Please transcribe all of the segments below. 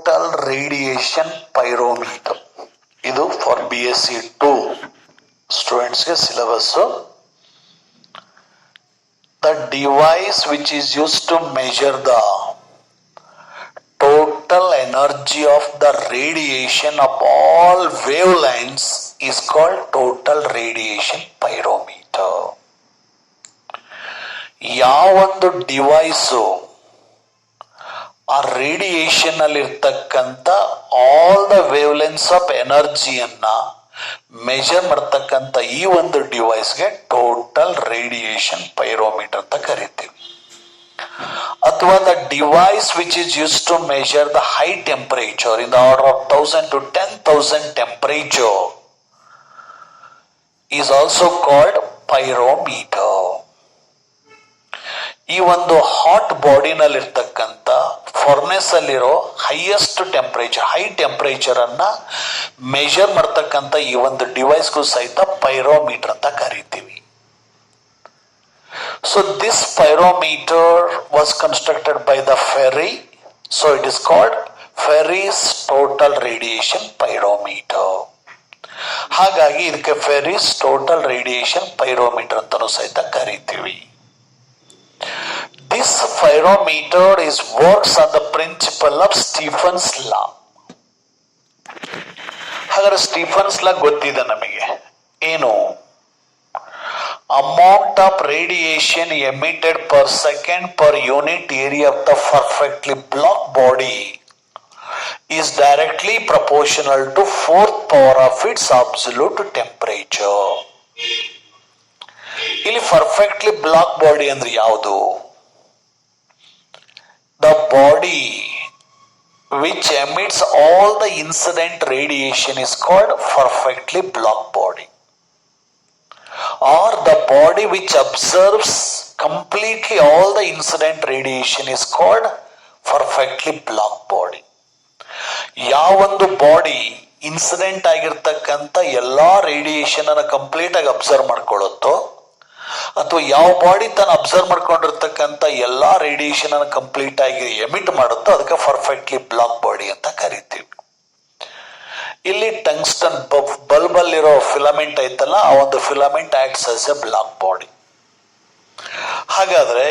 Total radiation pyrometer. ಇದು for BSc 2 ಸ್ಟೂಡೆಂಟ್ಸ್ಗೆ syllabus. The device which is used to measure the total energy of the radiation of all wavelengths is called total radiation pyrometer. ಯಾವೊಂದು device ಆ radiation ಅಲ್ಲಿ ಇರ್ತಕ್ಕಂಥ all the wavelengths of ಎನರ್ಜಿಯನ್ನ measure ಮಾಡ್ತಕ್ಕಂಥ ಈ ಒಂದು ಡಿವೈಸ್ಗೆ total radiation pyrometer ಅಂತ ಕರಿತೀವಿ. ಅಥವಾ the device which is use to measure the high temperature in the order of 1000 to 10,000 temperature is also called pyrometer. ಈ ಒಂದು ಹಾಟ್ ಬಾಡಿನಲ್ಲಿ ಇರ್ತಕ್ಕಂಥ ಫರ್ನೆಸ್ ಅಲ್ಲಿರೋ ಹೈಯೆಸ್ಟ್ ಟೆಂಪರೇಚರ್, ಹೈ ಟೆಂಪರೇಚರ್ ಅನ್ನ ಮೆಜರ್ ಮಾಡ್ತಕ್ಕಂಥ ಈ ಒಂದು ಡಿವೈಸ್ಗೂ ಸಹಿತ ಪೈರೋಮೀಟರ್ ಅಂತ ಕರಿತೀವಿ. So this pyrometer was constructed by the Ferri, so it is called Ferri's total radiation pyrometer. ಹಾಗಾಗಿ ಇದಕ್ಕೆ Ferri's total radiation pyrometer ಅಂತಲೂ ಸಹಿತ ಕರಿತೀವಿ. This pyrometer works on the principle of Stephen's law. ಹಾಗಾದ್ರೆ ಸ್ಟೀಫನ್ಸ್ ಲಾ ಗೊತ್ತಿದೆ ನಮಗೆ. ಏನು? Amount of radiation emitted per second per unit area of the perfectly blocked body is directly proportional to 4th power of its absolute temperature. ಇಲ್ಲಿ perfectly blocked body ಅಂದ್ರೆ ಯಾವುದು? The body which emits all the incident radiation is called perfectly blocked body. Or the body which observes completely all the incident radiation is called perfectly blocked body. ಯಾವೊಂದು body incident ಆಗಿರ್ತಕ್ಕಂಥ ಎಲ್ಲಾ radiation ಅನ್ನ complete ಆಗಿ observe ಮಾಡ್ಕೊಳ್ಳುತ್ತೋ, ಅಥವಾ ಯಾವ body ತಾನು observe ಮಾಡ್ಕೊಂಡಿರ್ತಕ್ಕಂಥ ಎಲ್ಲಾ radiation ಅನ್ನು ಕಂಪ್ಲೀಟ್ ಆಗಿ ಎಮಿಟ್ ಮಾಡುತ್ತೋ ಅದಕ್ಕೆ ಪರ್ಫೆಕ್ಟ್ಲಿ ಬ್ಲಾಕ್ ಬಾಡಿ ಅಂತ ಕರಿತೀವಿ. ಇಲ್ಲಿ ಟಂಗ್ಸ್ಟನ್ ಬಲ್ಬ್ ಅಲ್ಲಿರೋ ಫಿಲಮೆಂಟ್ ಐತಲ್ಲ, ಆ ಒಂದು filament acts as a black body. ಹಾಗಾದ್ರೆ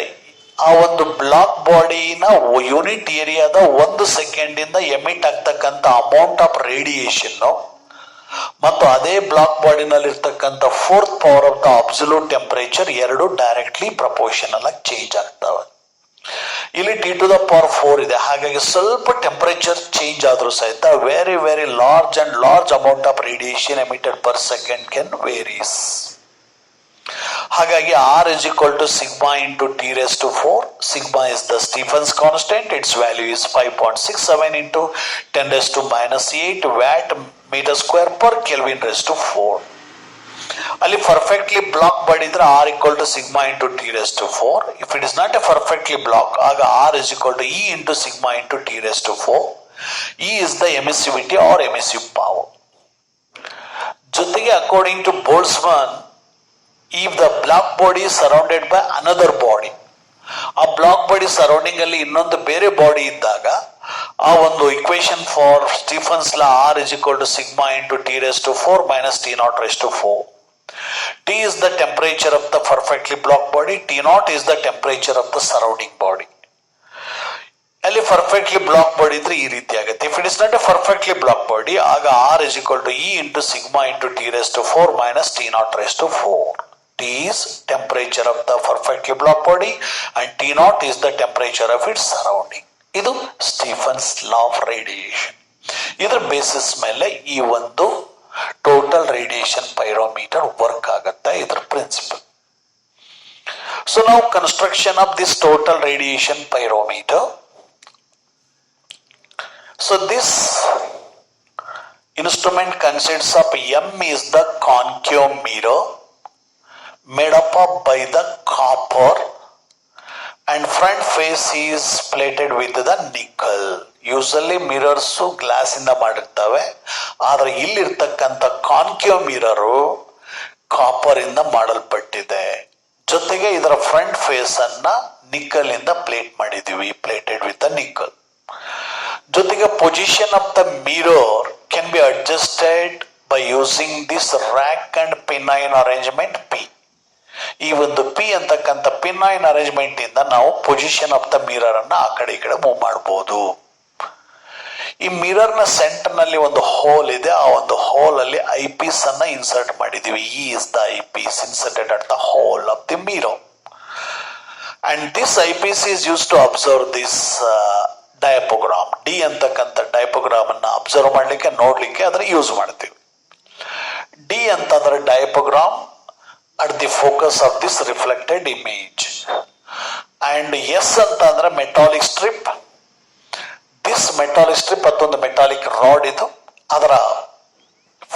ಆ ಒಂದು ಬ್ಲಾಕ್ ಬಾಡಿನ ಯೂನಿಟ್ ಏರಿಯಾದ 1 ಸೆಕೆಂಡ್ ಇಂದ ಎಮಿಟ್ ಆಗ್ತಕ್ಕಂಥ ಅಮೌಂಟ್ ಆಫ್ ರೇಡಿಯೇಷನ್ ಮತ್ತು ಅದೇ ಬ್ಲಾಕ್ ಬಾಡಿನಲ್ಲಿ ಇರ್ತಕ್ಕಂಥ 4th power of the absolute temperature ಎರಡು ಡೈರೆಕ್ಟ್ಲಿ ಪ್ರಪೋರ್ಷನಲ್ ಆಗಿ ಚೇಂಜ್ ಆಗ್ತವೆ. ಇಲ್ಲಿ T⁴ ಇದೆ. ಹಾಗಾಗಿ ಸ್ವಲ್ಪ ಟೆಂಪರೇಚರ್ ಚೇಂಜ್ ಆದ್ರೂ ಸಹಿತ very very large amount of radiation emitted per second can varies. ಹಾಗಾಗಿ R is equal to sigma into T⁴. Sigma is the Stephen's constant. Its value is 5.67 into 10⁻⁻8 watt meter square per Kelvin raised to 4. ಅಲ್ಲಿ perfectly block ಮಾಡಿದ್ರೆ R equal to sigma into T⁴. If it is not a perfectly block, ಆಗ R is equal to E into sigma into T⁴. E is the emissivity or emissive power. ಜೊತೆಗೆ according to Boltzmann, if the block body is surrounded by another body, ಆ block body surrounding ಅಲ್ಲಿ ಇನ್ನೊಂದು ಬೇರೆ body ಇದ್ದಾಗ ಆ ಒಂದು equation for Stephen's law R is equal to sigma into T⁴ minus T⁴. T is the temperature of the perfectly blocked body, T⁴ is the temperature of the surrounding body. ಅಲ್ಲಿ perfectly black body ಇದ್ರೆ ಈ ರೀತಿ ಆಗುತ್ತೆ. If it is not a perfectly black body, ಆಗ R is equal to E into sigma into T⁴ minus T⁴. T is temperature of the perfectly blocked body and T⁴ is the temperature of its surrounding. ಇದು Stefan's law of radiation. ಇದರ basis ಮೇಲೆ ಈ ಒಂದು total radiation pyrometer work ಆಗುತ್ತೆ. ಇದರ principle. So ನಾವು construction of this total radiation pyrometer. So this instrument consists of M is the concave mirror made up of by the copper and front face is plated with the nickel. Usually mirrors glass ಇಂದ ಮಾಡಿರ್ತವೆ, ಆದ್ರೆ ಇಲ್ಲಿರ್ತಕ್ಕಂಥ concave mirror copper ಇಂದ ಮಾಡಲ್ಪಟ್ಟಿದೆ. ಜೊತೆಗೆ ಇದರ front face ಅನ್ನ nickel ಇಂದ plate ಮಾಡಿದೀವಿ, ಪ್ಲೇಟೆಡ್ ವಿತ್ ನಿಕ್ಕಲ್. ಜೊತೆಗೆ position of the mirror can be adjusted by using this rack and pinion arrangement P. ಈ ಒಂದು ಪಿ ಅಂತಕ್ಕಂಥ ಪಿನೈನ್ ಅರೇಂಜ್ಮೆಂಟ್ ಇಂದ ನಾವು ಪೊಸಿಷನ್ ಆಫ್ ದ ಮಿರರ್ ಅನ್ನ ಆ ಕಡೆ ಈ ಕಡೆ ಮೂವ್ ಮಾಡಬಹುದು. ಈ ಮಿರರ್ ನ ಸೆಂಟರ್ ನಲ್ಲಿ ಒಂದು ಹೋಲ್ ಇದೆ. ಆ ಒಂದು ಹೋಲ್ ಅಲ್ಲಿ ಐ ಪೀಸ್ ಅನ್ನ ಇನ್ಸರ್ಟ್ ಮಾಡಿದೀವಿ. ಈ is the eyepiece inserted at the hole of the mirror. And this eyepiece is use to observe this diaphragm. D ಅಂತಕ್ಕಂಥ ಡಯಾಪೋಗ್ರಾಮ್ ಅನ್ನ ಅಬ್ಸರ್ವ್ ಮಾಡ್ಲಿಕ್ಕೆ, ನೋಡ್ಲಿಕ್ಕೆ ಅದನ್ನ ಯೂಸ್ ಮಾಡ್ತೀವಿ. ಡಿ ಅಂತಂದ್ರೆ ಡಯಾಪೋಗ್ರಾಮ್ at the focus of this reflected image. And S ಅಂತ ಅಂದ್ರೆ metallic strip. This metallic strip ಮತ್ತೊಂದು ಮೆಟಾಲಿಕ್ ರಾಡ್ ಇದು. ಅದರ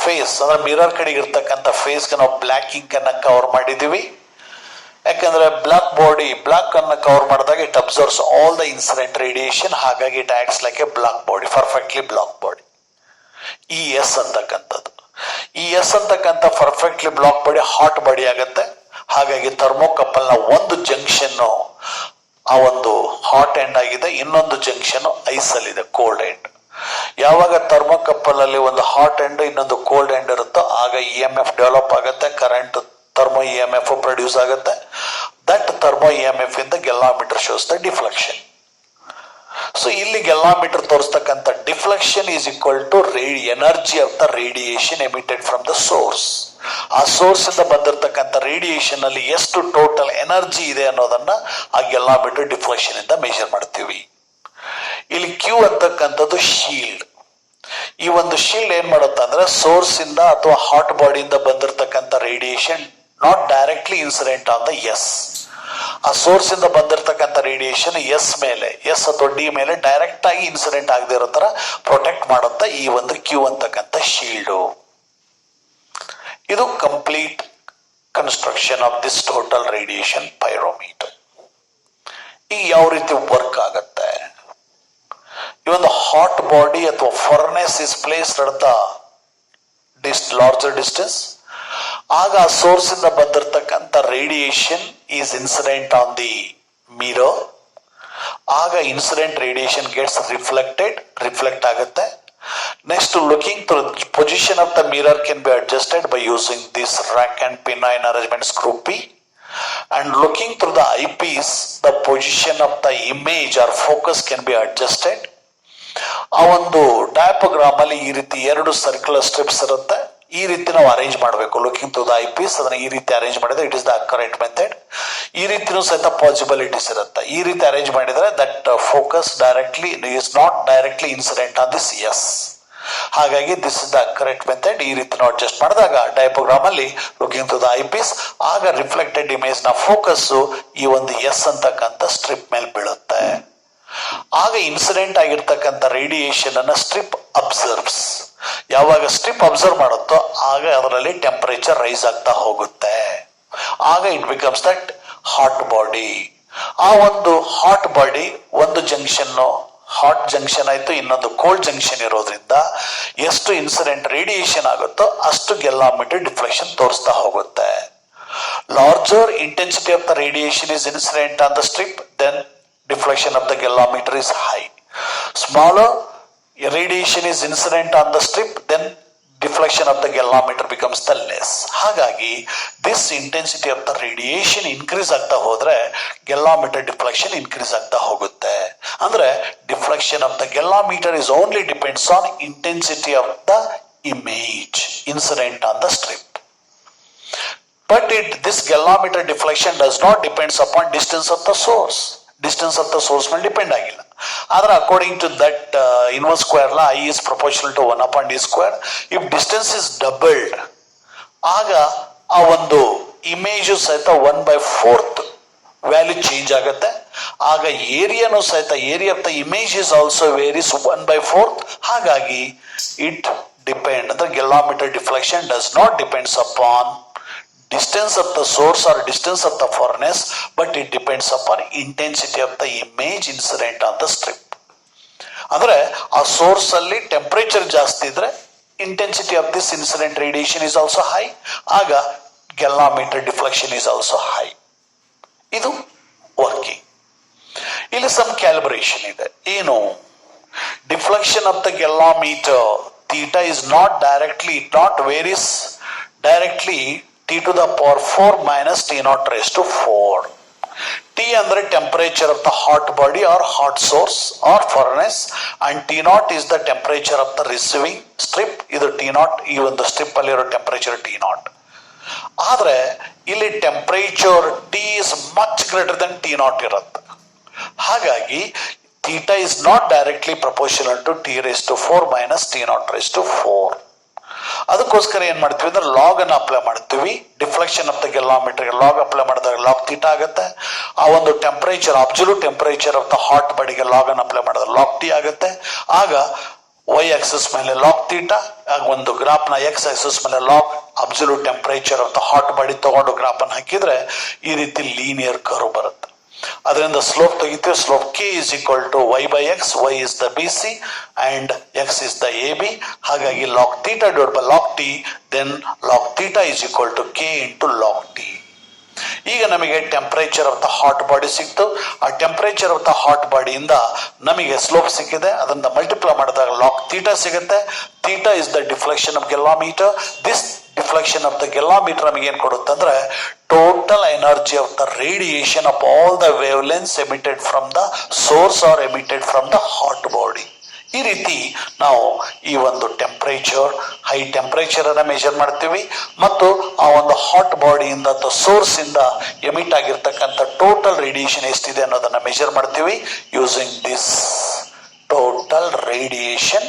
ಫೇಸ್ ಅಂದ್ರೆ ಮಿರರ್ ಕಡೆಗೆ ಇರ್ತಕ್ಕಂಥ ಫೇಸ್ಗೆ ನಾವು ಬ್ಲಾಕ್ ಇಂಕ್ ಅನ್ನ ಕವರ್ ಮಾಡಿದೀವಿ. ಯಾಕಂದ್ರೆ ಬ್ಲಾಕ್ ಅನ್ನ ಕವರ್ ಮಾಡಿದಾಗ it observes all the incident radiation. ಹಾಗಾಗಿ it acts like a black body, perfectly black body. ಈ ಎಸ್ ಅಂತಕ್ಕಂಥದ್ದು, ಈ ಎಸ್ ಅಂತಕ್ಕಂಥ perfectly black body hot body ಆಗುತ್ತೆ. ಹಾಗಾಗಿ ಥರ್ಮೋಕಪಲ್ ನ ಒಂದು ಜಂಕ್ಷನ್ ಆ ಒಂದು ಹಾಟ್ ಎಂಡ್ ಆಗಿದೆ, ಇನ್ನೊಂದು ಜಂಕ್ಷನ್ ಐಸ್ ಅಲ್ಲಿ ಇದೆ, ಕೋಲ್ಡ್ ಎಂಡ್. ಯಾವಾಗ ಥರ್ಮೋಕಪಲ್ ಅಲ್ಲಿ ಒಂದು ಹಾಟ್ ಎಂಡ್ ಇನ್ನೊಂದು ಕೋಲ್ಡ್ ಎಂಡ್ ಇರುತ್ತೋ ಆಗ ಇ ಎಂ ಎಫ್ ಡೆವಲಪ್ ಆಗುತ್ತೆ, current thermo E M F produce ಆಗುತ್ತೆ. That thermo E M F ಇಂದ galvanometer shows the deflection. So ಇಲ್ಲಿ ಗೆಲ್ವಾಮೀಟರ್ ತೋರಿಸ್ತಕ್ಕಂಥ deflection is equal to energy of the radiation emitted from the source. ಆ source ಇಂದ ಬಂದಿರತಕ್ಕಂಥ radiation ಅಲ್ಲಿ ಎಷ್ಟು total energy ಇದೆ ಅನ್ನೋದನ್ನ ಆ ಗೆಲ್ವಾಮೀಟರ್ ಡಿಫ್ಲೆಕ್ಷನ್ ಇಂದ ಮೆಜರ್ ಮಾಡ್ತೀವಿ. ಇಲ್ಲಿ ಕ್ಯೂ ಅಂತಕ್ಕಂಥದ್ದು ಶೀಲ್ಡ್. ಈ ಒಂದು ಶೀಲ್ಡ್ ಏನ್ ಮಾಡುತ್ತೆ ಅಂದ್ರೆ ಸೋರ್ಸ್ ಇಂದ ಅಥವಾ ಹಾಟ್ ಬಾಡಿಯಿಂದ ಬಂದಿರತಕ್ಕಂಥ radiation not directly incident on the S. ಆ ಸೋರ್ಸ್ ಇಂದ ಬಂದಿರತಕ್ಕಂಥ ರೇಡಿಯೇಷನ್ ಎಸ್ ಮೇಲೆ, ಎಸ್ ಅಥವಾ ಡಿ ಮೇಲೆ ಡೈರೆಕ್ಟ್ ಆಗಿ ಇನ್ಸಿಡೆಂಟ್ ಆಗದೆ ಇರೋ ತರ ಪ್ರೊಟೆಕ್ಟ್ ಮಾಡುತ್ತಾ ಈ ಒಂದು ಕ್ಯೂ ಅಂತಕ್ಕಂಥ ಶೀಲ್ಡ್. ಇದು complete construction of this total radiation pyrometer. ಈಗ ಯಾವ ರೀತಿ ವರ್ಕ್ ಆಗತ್ತೆ? ಈ ಒಂದು ಹಾಟ್ ಬಾಡಿ ಅಥವಾ furnace is placed at the larger distance. ಆಗ ಆ ಸೋರ್ಸ್ ಇಂದ ಬಂದಿರತಕ್ಕಂಥ radiation is incident on the mirror. ಆಗ ಇನ್ಸಿಡೆಂಟ್ ರೇಡಿಯೇಷನ್ ಗೆಟ್ಸ್ ರಿಫ್ಲೆಕ್ಟ್ ಆಗುತ್ತೆ. Next looking through position of the mirror can be adjusted by using this rack and pinion arrangement screw P. And looking through the eyepiece, the position of the image or focus can be adjusted. ಆ ಒಂದು ಡಯಾಪೋಗ್ರಾಮ್ ಅಲ್ಲಿ ಈ ರೀತಿ ಎರಡು circular strips ಇರುತ್ತೆ. ಈ ರೀತಿ ನಾವು ಅರೇಂಜ್ ಮಾಡಬೇಕು. ಲುಕಿಂಗ್ ಥ್ರೂ ದ ಐಪೀಸ್ ಅದನ್ನ ಈ ರೀತಿ ಅರೇಂಜ್ ಮಾಡಿದ್ರೆ it is the correct method. ಈ ರೀತಿನೂ ಸಹಿತ ಪಾಸಿಬಿಲಿಟೀಸ್ ಇರುತ್ತೆ. ಈ ರೀತಿ ಅರೇಂಜ್ ಮಾಡಿದ್ರೆ that focus directly is not directly incident on this S. ಹಾಗಾಗಿ this is the correct method. ಈ ರೀತಿ ನಾವು ಅಡ್ಜಸ್ಟ್ ಮಾಡಿದಾಗ ಡಯಾಪೋಗ್ರಾಮ್ ಅಲ್ಲಿ ಲುಕಿಂಗ್ ಟು ದ ಐಪೀಸ್ ಆಗ ರಿಫ್ಲೆಕ್ಟೆಡ್ ಇಮೇಜ್ ನ ಫೋಕಸ್ ಈ ಒಂದು ಎಸ್ ಅಂತಕ್ಕಂಥ ಸ್ಟ್ರಿಪ್ ಮೇಲೆ ಬೀಳುತ್ತೆ. ಆಗ ಇನ್ಸಿಡೆಂಟ್ ಆಗಿರ್ತಕ್ಕಂಥ ರೇಡಿಯೇಷನ್ ಅನ್ನ ಸ್ಟ್ರಿಪ್ ಅಬ್ಸರ್ವ್ಸ್. ಯಾವಾಗ ಸ್ಟ್ರಿಪ್ ಅಬ್ಸರ್ವ್ ಮಾಡುತ್ತೋ ಆಗ ಅದರಲ್ಲಿ ಟೆಂಪರೇಚರ್ ರೈಸ್ ಆಗ್ತಾ ಹೋಗುತ್ತೆ. ಆಗ it becomes that hot body. ಆ ಒಂದು ಹಾಟ್ ಬಾಡಿ ಒಂದು ಜಂಕ್ಷನ್ ಹಾಟ್ ಜಂಕ್ಷನ್ ಆಯ್ತು, ಇನ್ನೊಂದು ಕೋಲ್ಡ್ ಜಂಕ್ಷನ್ ಇರೋದ್ರಿಂದ ಎಷ್ಟು ಇನ್ಸಿಡೆಂಟ್ ರೇಡಿಯೇಷನ್ ಆಗುತ್ತೋ ಅಷ್ಟು ಗೆಲ್ವಾಮೀಟರ್ ಡಿಫ್ಲೆಕ್ಷನ್ ತೋರಿಸ್ತಾ ಹೋಗುತ್ತೆ. Larger intensity of the radiation is incident on the strip, then deflection of the galvanometer is high. Smaller radiation is incident on the strip, then deflection of the galvanometer becomes the less. ಹಾಗಾಗಿ this intensity of the radiation increase ಆಗ್ತಾ ಹೋದ್ರೆ galvanometer deflection increase ಆಗ್ತಾ ಹೋಗುತ್ತೆ. ಅಂದ್ರೆ deflection of the galvanometer is only depends on intensity of the image incident on the strip. But this galvanometer deflection does not depends upon distance of the source. Distance of the source ಮೇಲೆ depend ಆಗಿಲ್ಲ. ಆದ್ರೆ according to that inverse square law I is proportional to 1/d². If distance is doubled ಆಗ ಆ ಒಂದು image ಸಹಿತ 1/4 value change ಆಗುತ್ತೆ. ಆಗ ಏರಿಯಾನು ಸಹಿತ area of the image is also varies 1/4. ಹಾಗಾಗಿ ಇಟ್ ಡಿಪೆಂಡ್ ಅಂದ್ರೆ galvanometer deflection does not depends upon distance of the source or distance of the furnace, but it depends upon intensity of the image incident on the strip. ಅಂದ್ರೆ ಆ source ಅಲ್ಲಿ temperature ಜಾಸ್ತಿ ಇದ್ರೆ intensity of this incident radiation is also high. ಆಗ ಗೆಲ್ವಾಮೀಟರ್ deflection is also high. ಇದು working. ಇಲ್ಲಿ some calibration ಇದೆ. ಏನು? deflection of the galvanometer, theta is not varies directly t to the power 4 minus t naught raised to 4. T ಅಂದ್ರೆ temperature of the hot body or hot source or furnace, and T naught is the temperature of the receiving strip. ಇದು T naught, ಈ ಒಂದು strip ಅಲ್ಲಿರೋ temperature T naught. ಆದ್ರೆ ಇಲ್ಲಿ temperature T is much greater than T naught ಇರುತ್ತೆ. ಹಾಗಾಗಿ theta is not directly proportional to T raised to 4 minus T naught raised to 4. ಅದಕ್ಕೋಸ್ಕರ ಏನ್ ಮಾಡ್ತೀವಿ ಅಂದ್ರೆ ಲಾಗ್ ಅನ್ನು ಅಪ್ಲೈ ಮಾಡ್ತೀವಿ. Deflection of the galvanometer log apply ಮಾಡಿದಾಗ ಲಾಗ್ ಥೀಟಾ ಆಗುತ್ತೆ. ಆ ಒಂದು temperature absolute temperature of the hot ಬಾಡಿಗೆ ಲಾಗ್ ಅನ್ನು ಅಪ್ಲೈ ಮಾಡಿದ್ರೆ ಲಾಗ್ ಟಿ ಆಗುತ್ತೆ. ಆಗ ವೈ ಆಕ್ಸಿಸ್ ಮೇಲೆ ಲಾಗ್ ಥೀಟಾ, ಒಂದು ಗ್ರಾಫ್ ನ ಎಕ್ಸ್ ಆಕ್ಸಿಸ್ ಮೇಲೆ log absolute temperature of the hot body ತಗೊಂಡು ಗ್ರಾಫ್ ಅನ್ನು ಹಾಕಿದ್ರೆ ಈ ರೀತಿ ಲೀನಿಯರ್ ಕರ್ವ್ ಬರುತ್ತೆ. ಅದರಿಂದ ಸ್ಲೋಪ್ ತೆಗಿತೀವಿ. Slope K is equal to Y by X, Y is the B C and X is the A B. ಹಾಗಾಗಿ log theta divide by log T, then log theta is equal to K into log T. ಈಗ ನಮಗೆ temperature of the hot body ಸಿಕ್ತು. ಆ temperature of the hot ಬಾಡಿಯಿಂದ ನಮಗೆ slope ಸಿಕ್ಕಿದೆ. ಅದರಿಂದ multiply ಮಾಡಿದಾಗ ಲಾಗ್ ಥೀಟಾ ಸಿಗುತ್ತೆ. Theta is the deflection of galvanometer. This deflection of the galvanometer ನಮಗೆ ಏನ್ ಕೊಡುತ್ತೆ ಅಂದ್ರೆ total energy of the radiation of all the wavelengths emitted from the source are emitted from the hot body. ಈ ರೀತಿ ನಾವು ಈ ಒಂದು temperature, high temperature ಅನ್ನ ಮೆಜರ್ ಮಾಡ್ತೀವಿ ಮತ್ತು ಆ ಒಂದು ಹಾಟ್ ಬಾಡಿಯಿಂದ ಅಥವಾ ಸೋರ್ಸ್ ಇಂದ ಎಮಿಟ್ ಆಗಿರ್ತಕ್ಕಂಥ ಟೋಟಲ್ ರೇಡಿಯೇಷನ್ ಎಷ್ಟಿದೆ ಅನ್ನೋದನ್ನ ಮೆಜರ್ ಮಾಡ್ತೀವಿ using this total radiation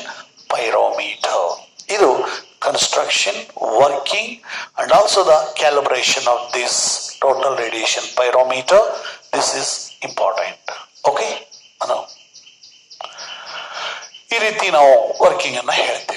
pyrometer. ಇದು construction, working, and also the calibration of this total radiation pyrometer. This is important. Okay? ಈ ರೀತಿ ನಾವು ವರ್ಕಿಂಗ್ ಅನ್ನ ಹೇಳ್ತೀವಿ.